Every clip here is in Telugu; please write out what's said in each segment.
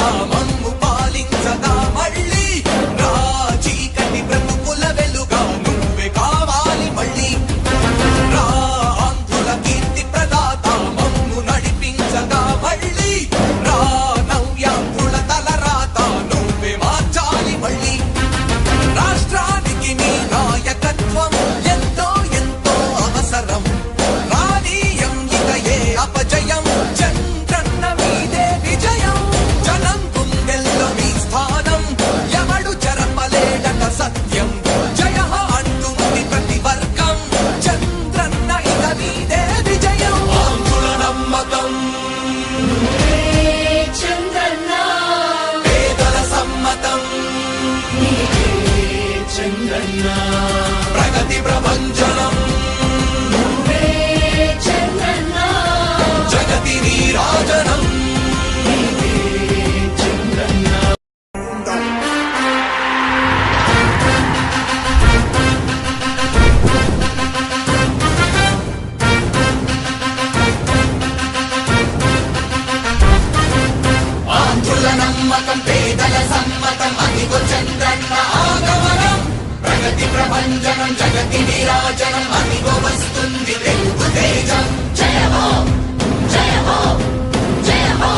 భవిత మమ్ము పాలించగా మళ్ళీ రా చీకటి బ్రతుకుల వెలుగా నువ్వే కావాలి మళ్ళీ రా ఆంధ్రుల కీర్తి ప్రదాత మమ్ము నడిపించగా మళ్ళీ రా నవ్యాంధ్రుల తలరాత నువ్వే మార్చాలి మళ్ళీ రాష్ట్రానికి నీ నాయకత్వం ఎంతో ఎంతో అవసరం రానీయం ఇక ఏ అపజయం చంద్రన్న మీదే విజయం జనం గుండెల్లో మీ స్థానం ఎవడు చెరపలేడట సత్యం జయ అంటుంది ప్రతి వర్గం చంద్రన్న ఇక మీదే విజయం ఆంధ్రుల నమ్మకం చంద్రన్న పేదల సమ్మతం చంద్రన్న ప్రగతి ప్రభంజనం చంద్రన్న జగతి నీరాజనం చంద్రన్న ఆంధ్రుల నమ్మకం పేదల సమ్మతం అదిగో చంద్రన్న ఆగమనం ప్రగతి ప్రభంజనం జగతి నీరాజనం అదిగో వస్తుంది తెలుగు తేజం జయ హో జయ హో జయ హో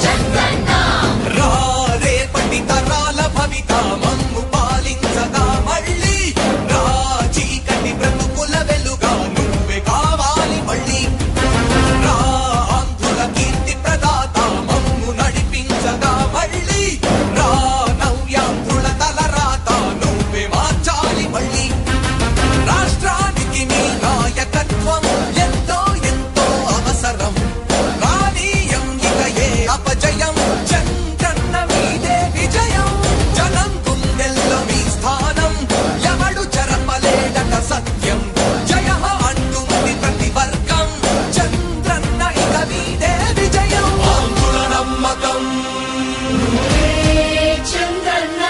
చంద్రన్న రా రేపటి తరాల భవిత మమ్ము పాలించగా మళ్ళీ రా చీకటి బ్రతుకుల వెలుగా నువ్వే కావాలి మళ్ళీ రా ఆంధ్రుల కీర్తి ప్రదాత మమ్ము నడిపించగా మళ్ళీ రా నవ్యాంధ్రుల తలరాత నువ్వే మార్చాలి మళ్ళీ రాష్ట్రానికి నీ నాయకత్వం ఎంతో ఎంతో అవసరం రానీయం ఇక ఏ అపజయం చంద్రన్న మీదే విజయం జనం గుండెల్లో మీ స్థానం ఎవడు చెరపలేడట సత్యం జయ అంటుంది ప్రతి వర్గం చంద్రన్న ఇక మీదే విజయం ఆంధ్రుల నమ్మకం చంద్రన్న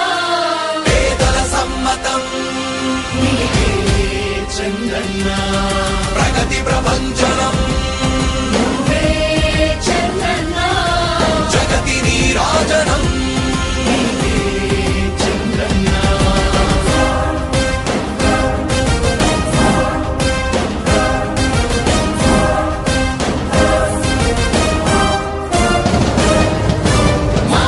పేదల సమ్మతం చంద్రన్న ప్రగతి ప్రభంజనం చంద్రన్న జగతి నీరాజనం చంద్రన్న మా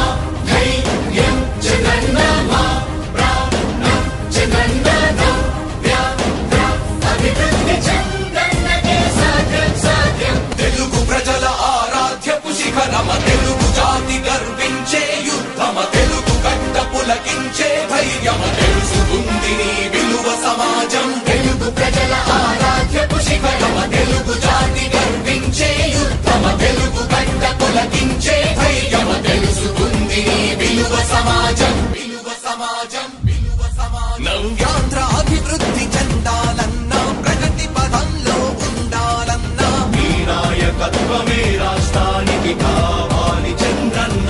ధైర్యం చంద్రన్న మా ప్రాణం చంద్రన్న నవ్య అభివృద్ధి చంద్రన్నకే సాధ్యం సాధ్యం తెలుగు ప్రజల ఆరాధ్యపు శిఖరమ తెలుగు జాతి గర్వించే యుద్ధమ తెలుగు గడ్డ పులకించే ధైర్యమ తెలుసుకుంది నీ విలువ సమాజం తెలుగు ప్రజల ఆరాధ్యపు శిఖరమ తెలుగు జాతి గర్వించే యుద్ధమ తెలుగు గడ్డ పులకించే ధైర్యమ తెలుసుకుంది నీ విలువ సమాజం విలువ సమాజం విలువ సమాజం నవ్యాంధ్ర అభివృద్ధి చెందాలన్నా ప్రగతి పదంలో ఉండాలన్నా నీ నాయకత్వమే రాష్ట్రానికి కావాలి చంద్రన్న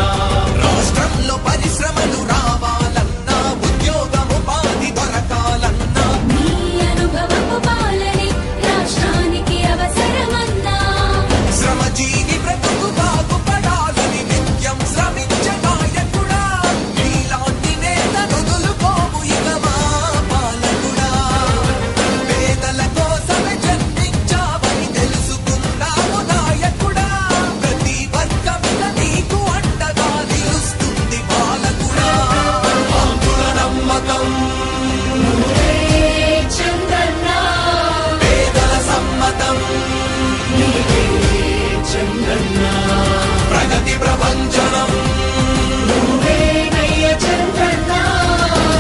రాష్ట్రంలో పరిశ్రమలు రావాలన్నా ఉద్యోగం ఉపాధి దొరకాలన్నా నీ అనుభవపు పాలనే రాష్ట్రానికి అవసరమన్నా శ్రమజీవి బ్రతుకు బాగుపడాలని నిత్యం శ్రమించే నాయకుడా నీలాంటి నేత నుదులుకోము ఇక మా పాలకుడా పేదల కోసమే జన్మించావని తెలుసుకున్నావు నాయకుడా ప్రతి వర్గమిక నీకు అండగా నిలుస్తుంది పాలకుడా ఆంధ్రుల నమ్మకం చంద్రన్న పేదల సమ్మతం చంద్రన్న ప్రగతి ప్రభంజనం నువ్వేనయ్య చంద్రన్న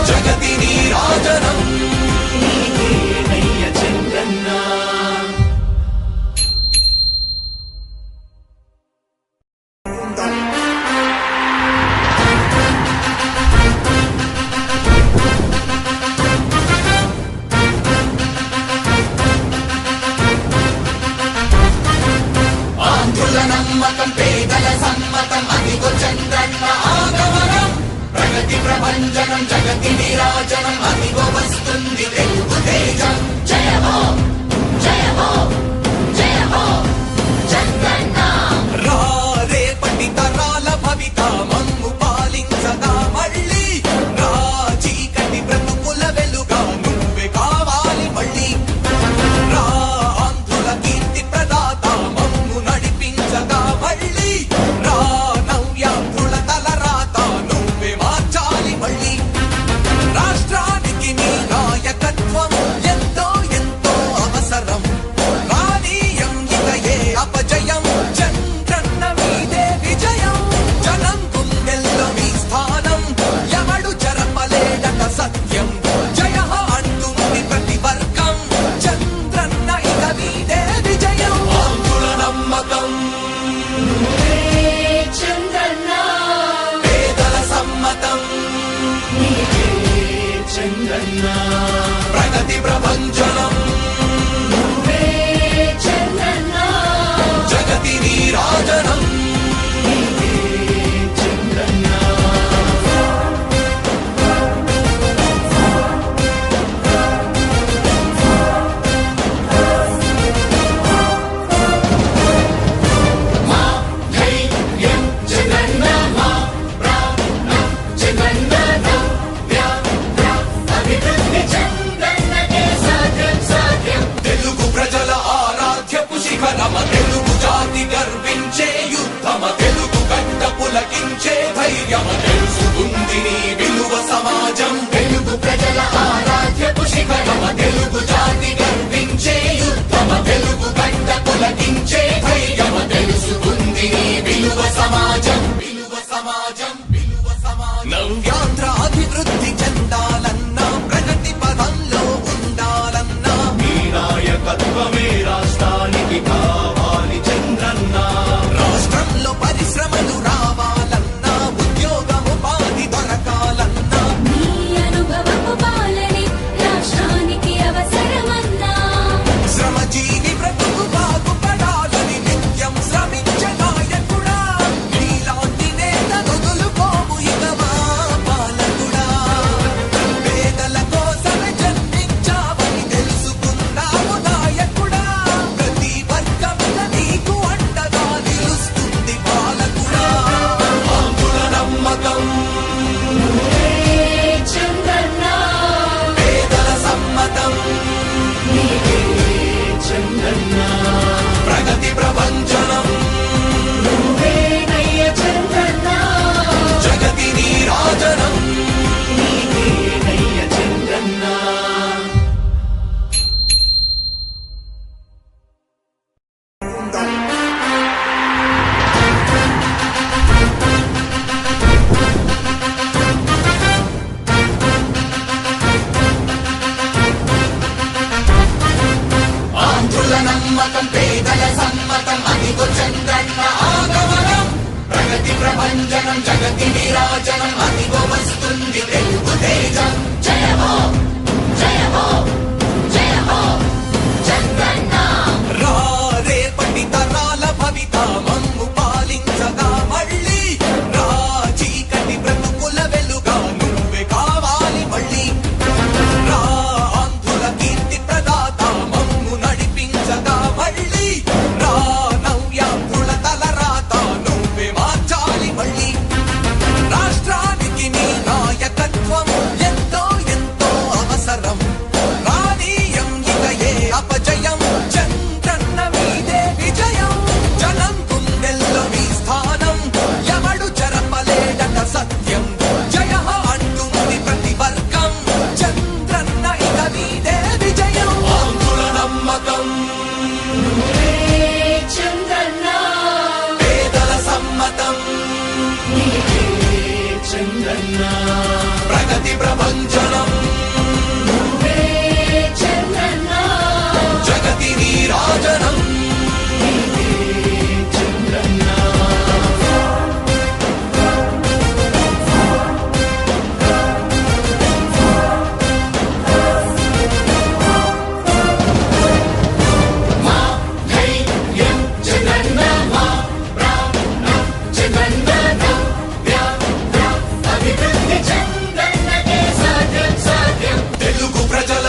జగతి నీరాజనం నీకేనయ్య చంద్రన్న ఆంధ్రుల నమ్మకం పేదల సమ్మతం అదిగో చంద్రన్న ఆగమనం ప్రగతి ప్రభంజనం జగతి నీరాజనం అదిగో వస్తుంది తెలుగు తేజం జయ హో జయ హో జయ హో చంద్రన్న రా రేపటి తరాల భవిత చంద్రన్న ప్రగతి ప్రభంజనం నువ్వే చంద్రన్న జగతి నీరాజనం చంద్రన్న మా ధైర్యం చంద్రన్న మా ప్రాణం చంద్రన్న నవ్య అభివృద్ధి చంద్రన్నకే సాధ్యం సాధ్యం తెలుగు ప్రజల ఆరాధ్యపు శిఖరమ తెలుగు జాతి గర్వించే యుద్ధమ తెలుగు గడ్డ పులకించే ధైర్యమ తెలుసుకుంది నీ విలువ సమాజం తెలుగు ప్రజల ఆరాధ్యపు శిఖరమ తెలుగు జాతి గర్వించే యుద్ధమ తెలుగు గడ్డ పులకించే ధైర్యమ తెలుసుకుంది నీ విలువ సమాజం విలువ సమాజం విలువ సమాజం నవ్యాంధ్ర అభివృద్ధి చెందాలన్నా ప్రగతి పదంలో ఉండాలన్నా నీ నాయకత్వమే రాష్ట్రానికి కావాలి చంద్రన్న రాష్ట్రంలో పరిశ్రమలు రావాలన్నా ఉద్యోగం ఉపాధి దొరకాలన్నా నీ అనుభవపు పాలనే రాష్ట్రానికి అవసరమన్నా శ్రమజీవి బ్రతుకు బాగుపడాలని నిత్యం శ్రమించే నాయకుడా నీలాంటి నేత వదులుకోము ఇక మా పాలకుడా పేదల కోసమే జన్మించావని తెలుసుకున్నావు నాయకుడా ప్రతి వర్గమున నీకు అండగా నిలుస్తుంది పాలకుడా ఆంధ్రుల నమ్మకం నువ్వే చంద్రన్న పేదల సమ్మతం నీవే చంద్రన్న ప్రగతి ప్రభంజనం నువ్వే నయ్య చంద్రన్న జగతి నీరాజనం నయ్య చంద్రన్న ఆంధ్రుల నమ్మకం పేదల సమ్మతం అదిగో చంద్రన్న ఆగమనం ప్రగతి ప్రభంజనం జగతి నీరాజనం అదిగో వస్తుంది తెలుగు తేజం జయ హో జయ హో జయ హో చంద్రన్న రా రేపటి తరాల భవిత మమ్ము పాలించగా మళ్ళీ రా చీకటి బ్రతుకుల వెలుగా నువ్వే కావాలి మళ్ళీ రా ఆంధ్రుల కీర్తి ప్రదాత మమ్ము నడిపించగా మళ్ళీ రా నవ్యాంధ్రుల తలరాత నువ్వే మార్చాలి మళ్ళీ రాష్ట్రానికి నీ నాయకత్వం ఎంతో ఎంతో అవసరం రానీయం ఇక ఏ అపజయం చంద్రన్న మీదే విజయం జనం గుండెల్లో మీ స్థానం ఎవడు చెరపలేడట సత్యం జయ అంటుంది ప్రతి వర్గం చంద్రన్న ఇక మీదే విజయం ఆంధ్రుల నమ్మకం నువ్వే చంద్రన్న పేదల సమ్మతం నీవే చంద్రన్న ప్రగతి ప్రభంజనం